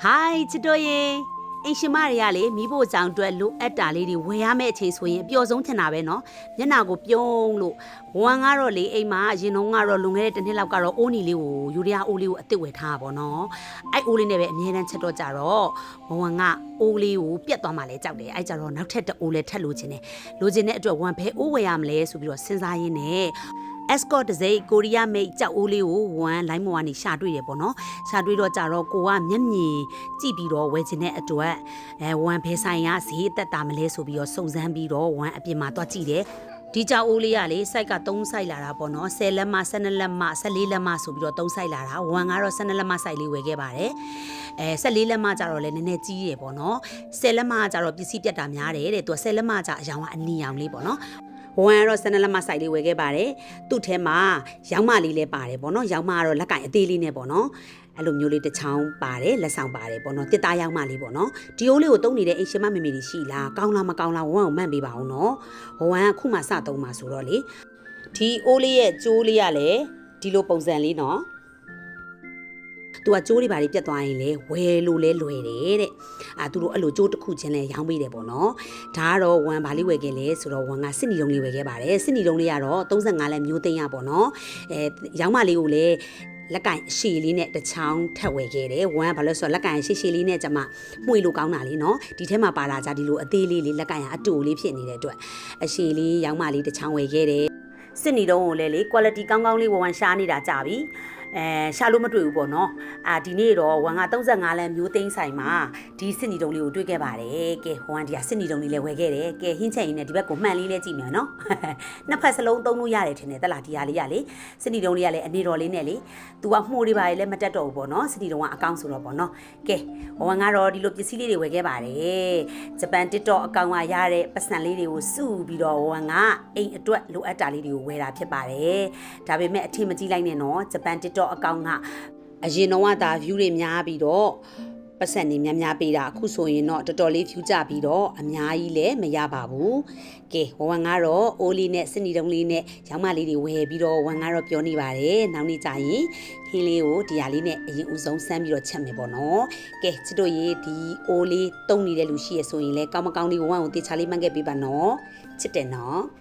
Hi ချစ်တို့ရေအိမ်ရှင်မတွေကလေမိဖို့ကြောင်အတွက်လိုအပ်တာလေးတွေဝယ်ရမယ့်အချိန်ဆိုရင်အပျော်ဆုံးထင်တာပဲเนาะမျက်နှာကိုပြုံးလို့ဝမ်ကတော့လေအိမ်မှာအရင်တုန်းကတော့လွန်ခဲ့တဲ့တစ်နှစ်လောက်ကတော့အိုးနီလေးကိုယူရီးယားအိုးလေးကိုအစ်စ်ဝယ်ထားတာပေါ့နော်အဲ့အိုးလေးနဲ့ပဲအမြဲတမ်းချက်တော့ကြတော့ဝမ်ကအိုးလေးကိုပြတ်သွားမှလဲကြောက်တယ်အဲ့ကြတော့နောက်ထပ်တအိုးလဲထပ်လို့ခြင်းတယ်လိုချင်တဲ့အတွက်ဝမ်ဘဲအိုးဝယ်ရမလဲဆိုပြီးတော့စဉ်းစားရင်းနဲ့ Escort တစ်စိတ်ကိုရီးယားမိတ်ကြောက်အိုးလေးကိုဝမ်လိုင်းမော်ကနေရှာတွေ့တယ်ပေါ့နော်ရှာတွေ့တော့ကြတော့ကိုကမျက်မြင်ကြည့်ပြီးတော့ဝယ်ခြင်းတဲ့အတွက်ဝမ်ဘဲဆိုင်ကဈေးအသက်တာမလဲဆိုပြီးတော့စုံစမ်းပြီးတော့ဝမ်အပြင်မှာတွားကြည့်တယ်ဒီကြောက်အိုးလေးကလေစိုက်က3စိုက်လာတာပေါ့နော်10လက်မ12လက်မ14လက်မဆိုပြီးတော့3စိုက်လာတာဝမ်ကတော့12လက်မစိုက်လေးဝယ်ခဲ့ပါတယ်14လက်မကျတော့လည်းနည်းနည်းကြီးရပေါ့နော်10လက်မကျတော့ပစ္စည်းပြတ်တာများတယ်တဲ့သူက10လက်မကျအယောင်ကအနီရောင်လေးပေါ့နော်ဝမ်ကတော့12လက်မစိုက်လေးဝယ်ခဲ့ပါတယ်သူ့ထဲမှာရောင်းမလေးလည်းပါတယ်ပေါ့နော်ရောင်းမကတော့လက်ကင်အသေးလေးနဲ့ပေါ့နော်အဲ့လိုမျိုးလေးတစ်ချောင်းပါတယ်လက်ဆောင်ပါတယ်ပေါ့နော်တစ်သားရောက်မှလေးပေါ့နော်ဒီအိုးလေးကိုတုံးနေတဲ့အိမ်ရှင်မမေမေတွေရှိလားကောင်းလားမကောင်းလားဝမ်ကိုမှန်ပေးပါအောင်နော်ဝမ်ကခုမှစတုံးမှာဆိုတော့လေဒီအိုးလေးရဲ့ကျိုးလေးကလည်းဒီလိုပုံစံလေးနော်သူကကျိုးတွေဘာတွေပြတ်သွားရင်လေဝယ်လို့လဲလွယ်တယ်တဲ့သူတို့အဲ့လိုကျိုးတစ်ခုချင်းလဲရောင်းပေးတယ်ပေါ့နော်ဒါကတော့ဝမ်ဘာလေးဝယ်ခဲ့လဲဆိုတော့ဝမ်ကစစ်နီတုံးလေးဝယ်ခဲ့ပါတယ်စစ်နီတုံးလေးကတော့35လက်မျိုးသိန်းရပေါ့နော်ရောင်းမလေးကိုလည်းလက်ကင်ရှည်လေးနဲ့တစ်ချောင်းထပ်ဝယ်ခဲ့တယ်ဝမ်ကဘာလို့ဆိုတော့လက်ကင်ရှည်ရှည်လေးနဲ့ကျမမှုလို့ကောင်းတာလေးနော်ဒီထဲမှာပါလာကြဒီလိုအသေးလေးလက်ကင်ကအတူလေးဖြစ်နေတဲ့အတွက်အရှည်လေးရောင်းမလေးတစ်ချောင်းဝယ်ခဲ့တယ်စစ်နီတုံးကိုလည်းလေ quality ကောင်းကောင်းလေးဝမ်ရှားနေတာကြပြီရှာလို့မတွေ့ဘူးပေါ့နော်ဒီနေ့တော့ဝမ်က35လမ်းမျိုးသိန်းဆိုင်မှာဒီစစ်နီတုံးလေးကိုတွေ့ခဲ့ပါတယ်ကဲဝမ်ဒီကစစ်နီတုံးလေးလည်းဝယ်ခဲ့တယ်ကဲဟင်းချက်ရင်းနဲ့ဒီဘက်ကိုမှန်လေးလည်းကြည့်မယ်နော်နှစ်ဖက်စလုံးသုံးလို့ရတယ်ထင်တယ်တက်လာဒီဟာလေးရလေစစ်နီတုံးလေးကလည်းအနေတော်လေးနဲ့လေသူကမှုတွေပါလေလည်းမတက်တော့ဘူးပေါ့နော်စစ်နီတုံးကအကောင့်ဆိုတော့ပေါ့နော်ကဲဝမ်ကတော့ဒီလိုပစ္စည်းလေးတွေဝယ်ခဲ့ပါတယ်ဂျပန် TikTok အကောင့်ကရတဲ့ပတ်စံလေးတွေကိုစုပြီးတော့ဝမ်ကအိမ်အတွက်လိုအပ်တာလေးတွေကိုဝယ်တာဖြစ်ပါတယ်ဒါပေမဲ့အထင်မကြီးလိုက်နဲ့နော်ဂျပန် TikTokအကောင့်ကအရင်တော့ကဒါ view တွေများပြီးတော့ပတ်စံနေများပေးတာအခုဆိုရင်တော့တော်တော်လေး view ကြပြီးတော့အများကြီးလည်းမရပါဘူးကဲဝမ်ကတော့အိုးလေးနဲ့စနီတုံးလေးနဲ့ရောင်းမလေးတွေဝယ်ပြီးတော့ဝမ်ကတော့ပြောနေပါတယ်နောက်နေ့ကျရင်ဟင်းလေးကိုဒီဟာလေးနဲ့အရင်ဦးဆုံးစမ်းပြီးတော့ချက်မယ်ပေါ့နော်ကဲချစ်တို့ရေဒီအိုးလေးတုံးနေတဲ့လူရှိရဆိုရင်လည်းကောင်းမကောင်းလေးဝမ်ကိုတေချာလေးမှတ်ခဲ့ပေးပါနော်ချစ်တယ်နော်